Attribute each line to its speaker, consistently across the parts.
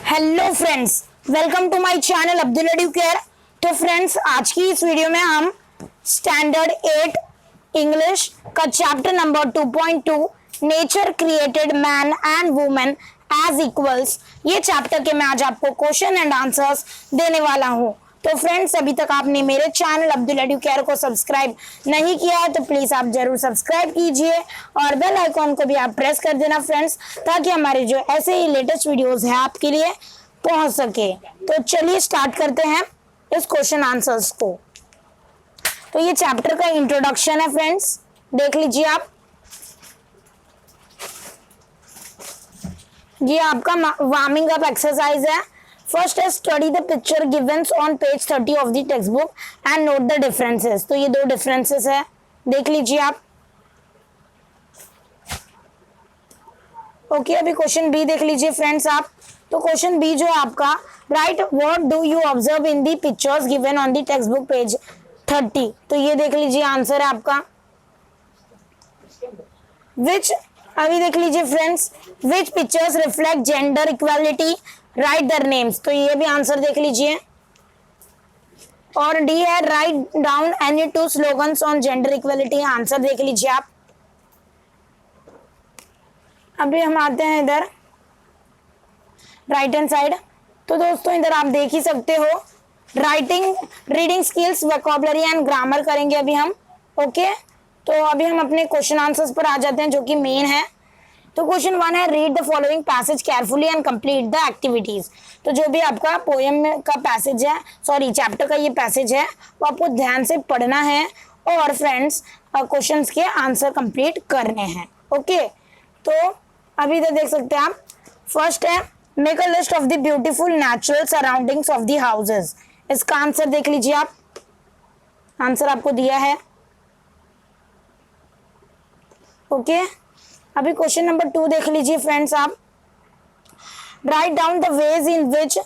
Speaker 1: Hello friends, welcome to my channel Abdul Educare. तो friends, आज की इस वीडियो में हम स्टैंडर्ड 8 इंग्लिश का chapter number 2.2 nature created man and women as equals, ये चैप्टर के मैं आज आपको क्वेश्चन एंड आंसर्स देने वाला हूँ। तो फ्रेंड्स, अभी तक आपने मेरे चैनल अब्दुल एडुकेयर को सब्सक्राइब नहीं किया है तो प्लीज आप जरूर सब्सक्राइब कीजिए और बेल आइकॉन को भी आप प्रेस कर देना फ्रेंड्स, ताकि हमारे जो ऐसे ही लेटेस्ट वीडियोस हैं आपके लिए पहुंच सके। तो चलिए स्टार्ट करते हैं इस क्वेश्चन आंसर्स को। तो ये चैप्टर का इंट्रोडक्शन है फ्रेंड्स, देख लीजिए आप। ये आपका वार्मिंग अप एक्सरसाइज है। फर्स्ट है study the picture given on page 30 of the text book and note the differences. तो ये दो डिफरेंसेस है, देख लीजिए आप। ओके, अभी क्वेश्चन बी देख लीजिए फ्रेंड्स आप। तो क्वेश्चन बी जो है आपका, right what do you observe in the pictures given on the text book page 30। तो ये देख लीजिए आंसर है आपका। विच, अभी देख लीजिए friends, which pictures reflect gender equality, right their names. तो ये भी आंसर देख लीजिए। और डी है write down any two slogans on gender equality, answer देख लीजिए आप। अभी हम आते हैं इधर राइट हैंड साइड। तो दोस्तों इधर आप देख ही सकते हो, writing, reading skills, vocabulary and grammar करेंगे अभी हम। ओके, तो अभी हम अपने क्वेश्चन आंसर्स पर आ जाते हैं जो कि मेन है। तो क्वेश्चन 1 है read the following passage carefully and complete the activities. तो जो भी आपका पोएम का पैसेज है, सॉरी चैप्टर का ये पैसेज है, वो आपको ध्यान से पढ़ना है और फ्रेंड्स क्वेश्चंस के आंसर कंप्लीट करने हैं। ओके, तो अभी इधर देख सकते हैं आप। फर्स्ट है make a list of the beautiful natural surroundings of the houses. इसका आंसर देख लीजिए आप, आंसर आपको दिया है। ओके, अभी क्वेश्चन नंबर 2 देख लीजिए फ्रेंड्स आप। Write down the ways in which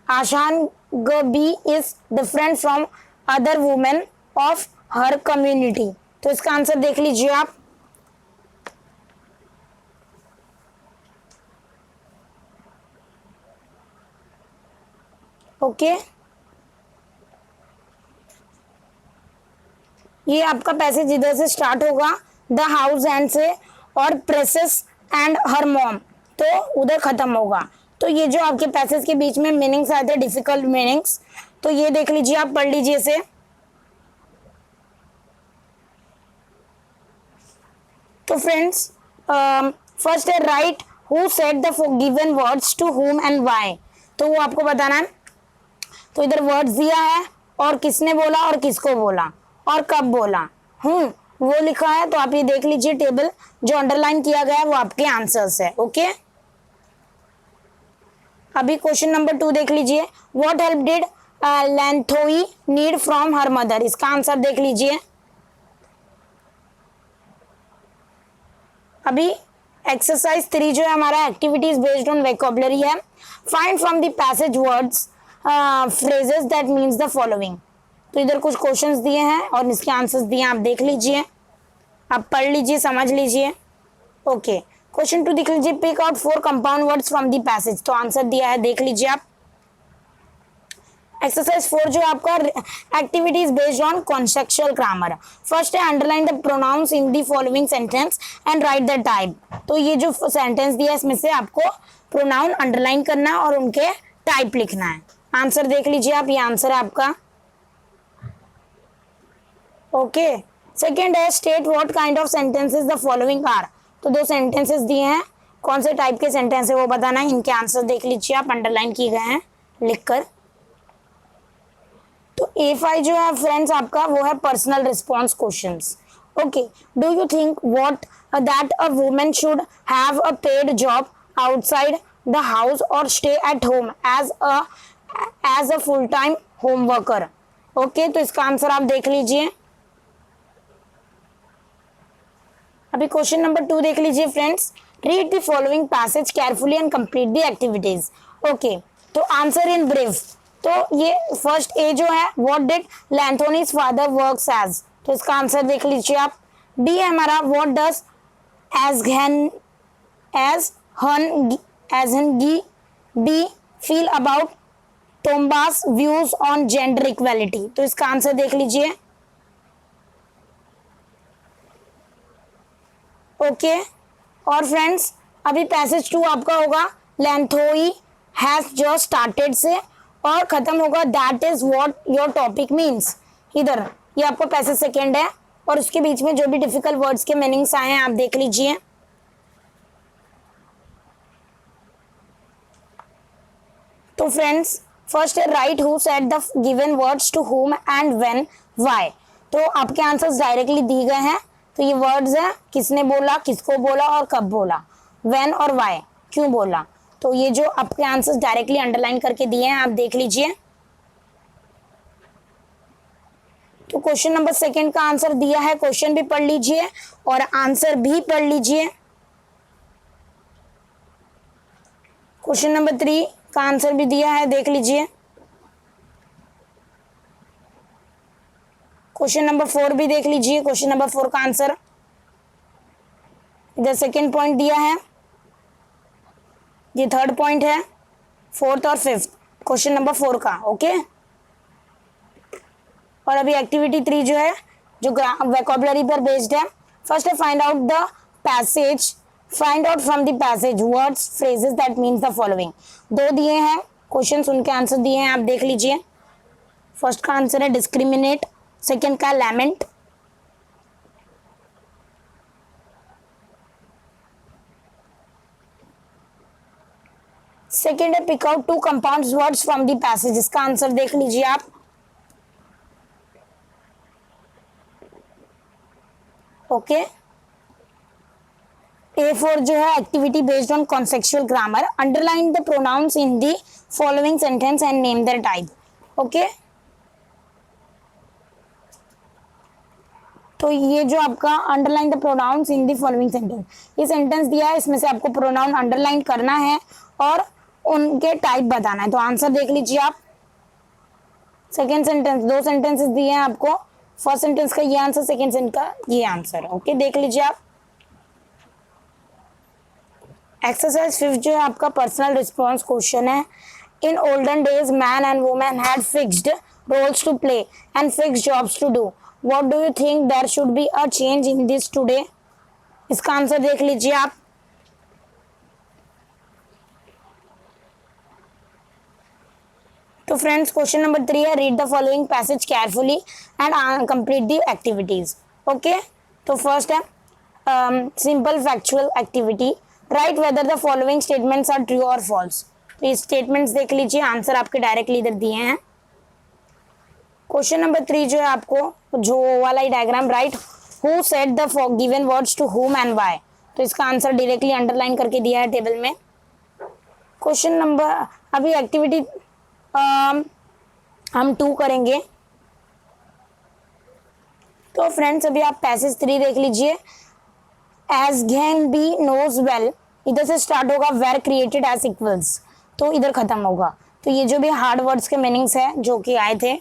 Speaker 1: Ashangbi is different from other women of her community. तो इसका आंसर देख लीजिए आप। ओके, ये आपका पैसेज इधर से स्टार्ट होगा, द हाउस हैंड से, और प्रेसेस एंड हर मॉम, तो उधर खत्म होगा। तो ये जो आपके पैसेज के बीच में मीनिंग्स आए थे, डिफिकल्ट मीनिंग्स, तो ये देख लीजिए आप, पढ़ लीजिए इसे। तो फ्रेंड्स फर्स्ट है write who said the given words to whom and why. तो वो आपको बताना है। तो इधर वर्ड्स दिया है और किसने बोला और किसको बोला और कब बोला, वो लिखा है। तो आप ये देख लीजिए, टेबल जो अंडरलाइन किया गया है वो आपके आंसर्स है। ओके, अभी क्वेश्चन नंबर 2 देख लीजिए। What help did Leinthoi need from her mother. इसका आंसर देख लीजिए। अभी एक्सरसाइज 3 जो है हमारा एक्टिविटीज बेस्ड ऑन वोकैबुलरी है। Find from the passage words phrases that means the following. तो इधर कुछ क्वेश्चंस दिए हैं और इसके आंसर्स दिए हैं, आप देख लीजिए, आप पढ़ लीजिए, समझ लीजिए। ओके, क्वेश्चन 2 देख लीजिए। Pick out 4 compound words from the passage. तो आंसर दिया है, देख लीजिए आप। एक्सरसाइज 4 जो आपका activities based on conceptual grammar. First है underline the pronouns in the following sentence and write the type. तो ये जो सेंटेंस दिया है इसमें से आपको प्रोनाउन अंडरलाइन करना है और उनके टाइप लिखना है। आंसर देख लीजिए आप, ये आंसर है आपका। ओके, सेकेंड है state what kind of sentences the following are. तो 2 सेंटेंसेस दिए हैं, कौन से टाइप के सेंटेंस है वो बताना है। इनके आंसर देख लीजिए आप, अंडरलाइन किए गए हैं लिखकर। तो A5 जो है फ्रेंड्स आपका, वो है personal response questions. Okay, do you think what that a woman should have a paid job outside the house और stay at home as a full time home worker. Okay, तो इसका answer आप देख लीजिए। अभी क्वेश्चन नंबर 2 देख लीजिए friends. Read the following passage carefully and complete the activities. Okay, तो आंसर इन ब्रीफ। तो ये फर्स्ट ए जो है, what did Lenthoi's father works as. तो इसका आंसर देख लीजिए आप। बी है हमारा, व्हाट डज एज हन एज इन गी B feel about Tomba's views on gender equality. तो इसका आंसर देख लीजिए। ओके और फ्रेंड्स अभी पैसेज 2 आपका होगा लेंथोई हैज जस्ट स्टार्टेड से और खत्म होगा that is what your topic means. इधर ये आपको पैसेज सेकेंड है और उसके बीच में जो भी डिफिकल्ट वर्ड्स के मीनिंग्स आए हैं आप देख लीजिए। तो फ्रेंड्स फर्स्ट है write who said the given words to whom and when why. तो आपके आंसर्स डायरेक्टली दिए गए हैं। तो ये वर्ड्स है किसने बोला, किसको बोला और कब बोला, व्हेन और व्हाई क्यों बोला। तो ये जो आपके आंसर्स डायरेक्टली अंडरलाइन करके दिए हैं आप देख लीजिए। तो क्वेश्चन नंबर सेकंड का आंसर दिया है, क्वेश्चन भी पढ़ लीजिए और आंसर भी पढ़ लीजिए। क्वेश्चन नंबर 3 का आंसर भी दिया है, देख लीजिए। क्वेश्चन नंबर 4 भी देख लीजिए, क्वेश्चन नंबर 4 का आंसर इधर सेकेंड पॉइंट दिया है, ये थर्ड पॉइंट है, फोर्थ और फिफ्थ क्वेश्चन नंबर 4 का। ओके और अभी एक्टिविटी 3 जो है जो वोकैबुलरी पर बेस्ड है। फर्स्ट है find out the passage, find out from the passage words phrases that means the following. 2 दिए हैं क्वेश्चन, उनके आंसर दिए हैं आप देख लीजिए। फर्स्ट का आंसर है डिस्क्रिमिनेट, सेकेंड का लैमेंट, सेकेंड है pick out 2 compound words from the passage. इसका आंसर देख लीजिए आप। ओके A4 जो है activity based on conceptual grammar, underline the pronouns in the following sentence and name their type. Okay तो ये जो आपका underline the pronouns in the following sentence, ये सेंटेंस दिया है, इसमें से आपको प्रोनाउन अंडरलाइन करना है और उनके टाइप बताना है। तो आंसर देख लीजिए आप। सेकेंड सेंटेंस, 2 सेंटेंसेस दिए हैं आपको, फर्स्ट सेंटेंस का ये आंसर, सेकेंड सेंटेंस का ये आंसर। ओके देख लीजिए आप। एक्सरसाइज 5 जो है आपका पर्सनल रिस्पॉन्स क्वेश्चन है। In olden days man and women had fixed roles to play and fixed jobs to do, what do you think there should be a change in this today. इसका answer देख लीजिए आप। तो friends question number 3 है read the following passage carefully and complete the activities. Okay तो first है simple factual activity, write whether the following statements are true और false. तो ये स्टेटमेंट्स देख लीजिए, आंसर आपके डायरेक्टली इधर दिए हैं। क्वेश्चन नंबर 3 जो है आपको जो वाला ही diagram, right who said the given words to whom and why. तो इसका आंसर डायरेक्टली अंडरलाइन करके दिया है टेबल में। क्वेश्चन नंबर अभी एक्टिविटी हम 2 करेंगे। तो फ्रेंड्स अभी आप पैसेज 3 देख लीजिए। As gain be knows well, इधर से स्टार्ट होगा, वेर क्रिएटेड एज इक्वल्स, तो इधर खत्म होगा। तो ये जो भी हार्ड वर्ड्स के मीनिंग्स है जो कि आए थे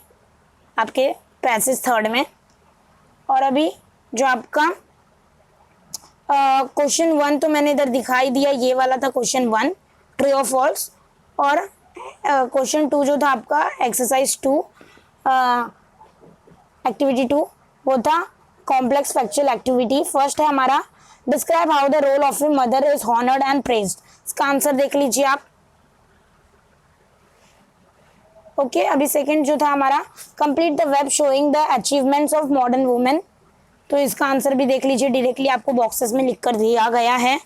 Speaker 1: आपके पैसेज 3 में। और अभी जो आपका क्वेश्चन 1 तो मैंने इधर दिखाई दिया, ये वाला था क्वेश्चन 1 ट्रू और फॉल्स। और क्वेश्चन 2 जो था आपका एक्सरसाइज 2 एक्टिविटी 2 वो था कॉम्प्लेक्स फैक्चुअल एक्टिविटी। फर्स्ट है हमारा describe how the role of a mother is honoured and praised. इसका आंसर देख लीजिए आप। ओके अभी सेकंड जो था हमारा complete the web showing the achievements of modern women. तो इसका आंसर भी देख लीजिए, डायरेक्टली आपको बॉक्सेस में लिख कर दिया गया है।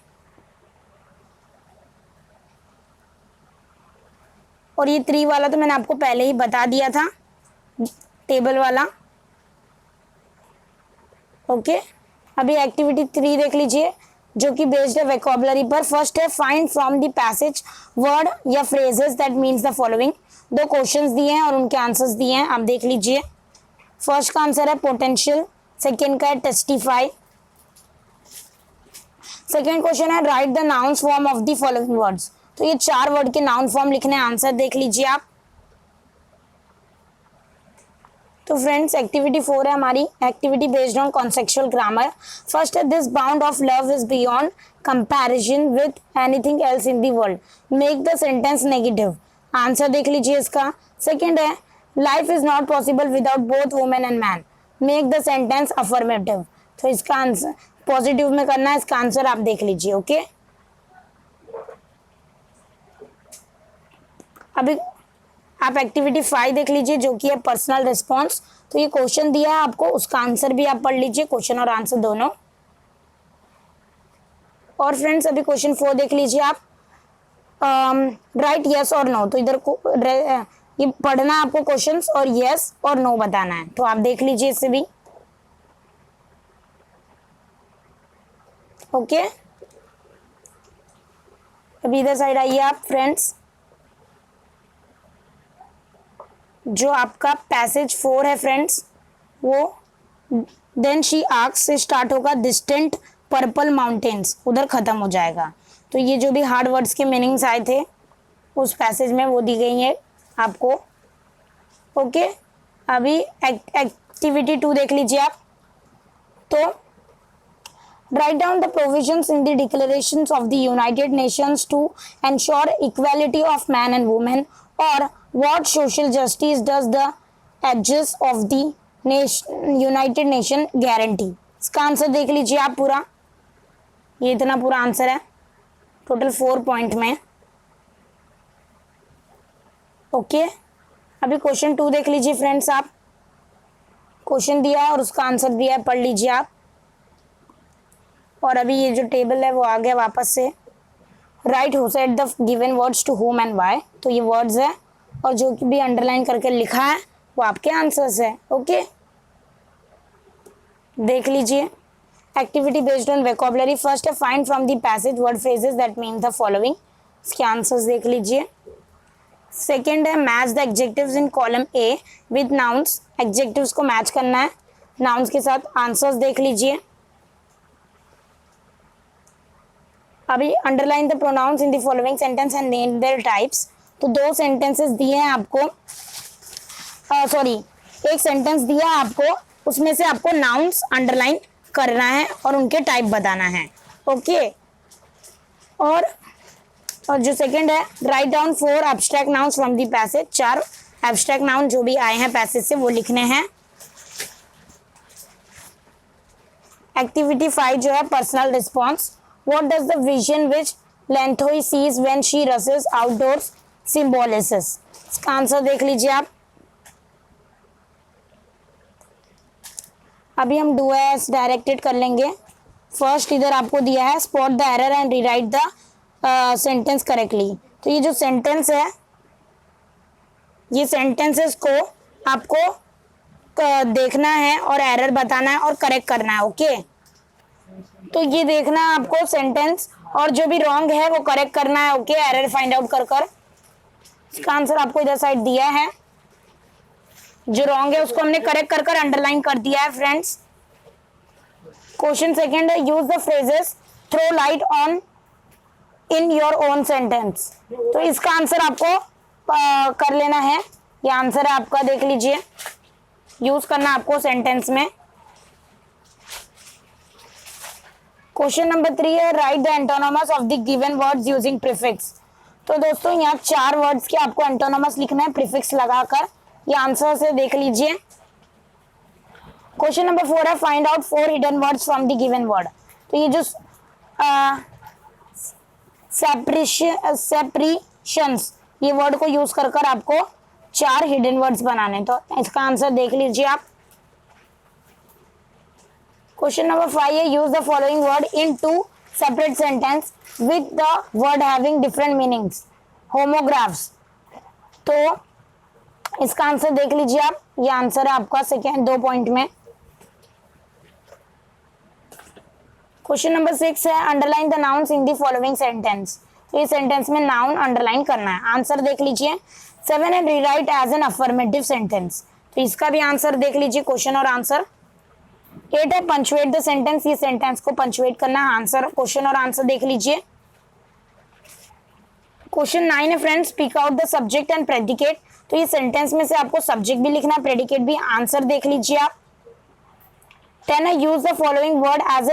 Speaker 1: और ये 3 वाला तो मैंने आपको पहले ही बता दिया था, टेबल वाला। ओके अभी एक्टिविटी 3 देख लीजिए जो कि बेस्ड है वोकैबुलरी पर। फर्स्ट है find from the passage word या phrases that means the following. 2 questions दिए हैं और उनके आंसर्स दिए हैं, आप देख लीजिए। फर्स्ट का आंसर है पोटेंशियल, सेकेंड का है टेस्टिफाई। सेकेंड क्वेश्चन है write the nouns form of the following words. तो ये 4 वर्ड के नाउन फॉर्म लिखने, आंसर देख लीजिए आप। तो फ्रेंड्स एक्टिविटी 4 है हमारी, activity based on conceptual grammar. First है this bound of love is beyond comparison with anything else in the world, make the sentence negative. Answer देख लीजिए इसका। सेकंड है life is not possible without both women and man, make the sentence affirmative. तो इसका answer positive में करना है, इसका आंसर आप देख लीजिए। ओके, अभी आप एक्टिविटी 5 देख लीजिए जो कि है पर्सनल रिस्पॉन्स। तो ये क्वेश्चन दिया है आपको, उसका आंसर भी आप पढ़ लीजिए, क्वेश्चन और आंसर दोनों। और फ्रेंड्स अभी क्वेश्चन 4 देख लीजिए आप, राइट यस और नो। तो इधर को ये पढ़ना है आपको क्वेश्चंस और यस और नो बताना है, तो आप देख लीजिए इसे भी। ओके, अभी इधर साइड आइए आप फ्रेंड्स। जो आपका पैसेज 4 है फ्रेंड्स, वो देन शी आस्क्स से स्टार्ट होगा, डिस्टेंट पर्पल माउंटेन्स, उधर खत्म हो जाएगा। तो ये जो भी हार्ड वर्ड्स के मीनिंग्स आए थे उस पैसेज में वो दी गई है आपको। ओके, अभी एक्टिविटी 2 देख लीजिए आप। तो write down the provisions in the declarations of the United Nations to ensure equality of man and women, और what social justice does the edges of the United Nation guarantee। इसका answer देख लीजिए आप पूरा, ये इतना पूरा आंसर है टोटल 4 पॉइंट में। ओके, अभी क्वेश्चन 2 देख लीजिए फ्रेंड्स आप। क्वेश्चन दिया है और उसका आंसर दिया है, पढ़ लीजिए आप। और अभी ये जो टेबल है वो आ गया वापस से। Write who said the given words to whom and why, तो ये वर्ड्स है और जो कि भी अंडरलाइन करके लिखा है वो आपके आंसर्स है। ओके, देख लीजिए activity based on vocabulary. First है find from the passage word phrases that mean the following, इसके आंसर्स देख लीजिए। सेकेंड है match the adjectives in column A with nouns, adjectives को मैच करना है नाउन्स के साथ, आंसर्स देख लीजिए। अभी underline the pronouns in the following sentence and name their types. तो 2 सेंटेंसेस दिए हैं आपको, सॉरी एक सेंटेंस दिया है आपको, उसमें से आपको नाउन्स अंडरलाइन करना है और उनके टाइप बताना है। ओके, और जो सेकंड है write down 4 abstract nouns from the passage, 4 abstract noun जो भी आए हैं पैसेज से वो लिखने हैं। एक्टिविटी 5 जो है personal response. What does the vision which Lenthoi sees when she rushes outdoors symbolises, इसका आंसर देख लीजिए आप। अभी हम डू एस डायरेक्टेड कर लेंगे। फर्स्ट इधर आपको दिया है spot the error and rewrite the sentence correctly. तो ये जो सेंटेंस है, ये सेंटेंसेस को आपको देखना है और एरर बताना है और करेक्ट करना है। ओके, तो ये देखना है आपको सेंटेंस और जो भी रॉन्ग है वो करेक्ट करना है। ओके, एरर फाइंड आउट कर इसका आंसर आपको इधर साइड दिया है। जो रॉन्ग है उसको हमने करेक्ट कर अंडरलाइन कर दिया है फ्रेंड्स। क्वेश्चन सेकंड है use the phrases throw light on in your own sentence. तो इसका आंसर आपको कर लेना है, ये आंसर है आपका, देख लीजिए, यूज करना आपको सेंटेंस में। क्वेश्चन नंबर 3 है write the antonyms of the given words using prefix. तो दोस्तों यहाँ 4 वर्ड्स के आपको एंटोनोमस लिखना है प्रीफिक्स लगाकर, ये आंसर से देख लीजिए। क्वेश्चन नंबर 4 है find out 4 hidden words from the given word. तो ये जो सेपरेशंस, ये वर्ड को यूज कर आपको 4 हिडन वर्ड्स बनाने, तो इसका आंसर देख लीजिए आप। क्वेश्चन नंबर 5 है use the following word in 2 separate sentence with the word having different meanings, homographs। तो इसका आंसर देख लीजिए आप, ये आंसर है आपका सेकेंड 2 पॉइंट में। क्वेश्चन नंबर 6 है underline the nouns in the following sentence. तो इस सेंटेंस में नाउन अंडरलाइन करना है, आंसर देख लीजिए। 7 है rewrite as an affirmative sentence. तो इसका भी आंसर देख लीजिए, क्वेश्चन और आंसर। 8 है पंचुएट द सेंटेंस, ये सेंटेंस को पंचुएट करना है, आंसर क्वेश्चन और आंसर देख लीजिए। क्वेश्चन 9 है friends speak out the subject and predicate तो ये सेंटेंस में से आपको सब्जेक्ट भी लिखना, प्रेडिकेट भी। आंसर देख लीजिए आप। Then use the following word as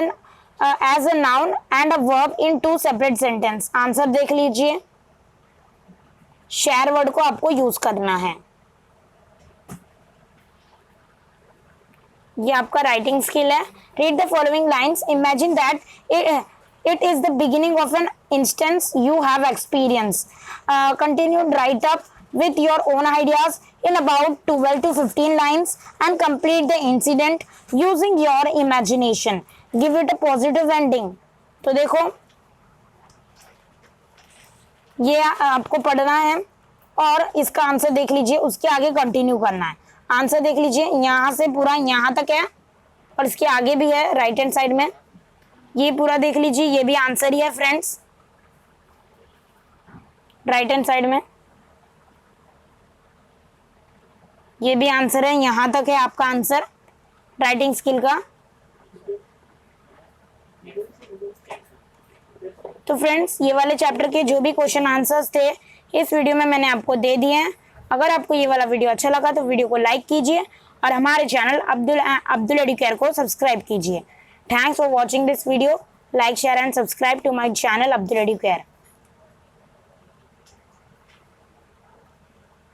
Speaker 1: a noun and a verb in two separate sentence. Answer देख लीजिए। शेयर वर्ड को आपको यूज करना है। ये आपका राइटिंग स्किल है। Read the following lines. Imagine that it is the beginning of an instance you have experienced. Continue, write up with your own ideas in about 12 to 15 lines and complete the incident using your imagination. Give it a positive ending. तो देखो ये आपको पढ़ना है और इसका answer देख लीजिए, उसके आगे कंटिन्यू करना है। आंसर देख लीजिए, यहाँ से पूरा यहाँ तक है और इसके आगे भी है राइट हैंड साइड में। ये पूरा देख लीजिए, ये भी आंसर ही है फ्रेंड्स, राइट हैंड साइड में ये भी आंसर है। यहाँ तक है आपका आंसर राइटिंग स्किल का। तो फ्रेंड्स ये वाले चैप्टर के जो भी क्वेश्चन आंसर्स थे इस वीडियो में मैंने आपको दे दिए हैं। अगर आपको ये वाला वीडियो अच्छा लगा तो वीडियो को लाइक कीजिए और हमारे चैनल अब्दुल एडुकेयर को सब्सक्राइब कीजिए। Thanks for watching this video. Like, share and subscribe to my channel Abdul Educare.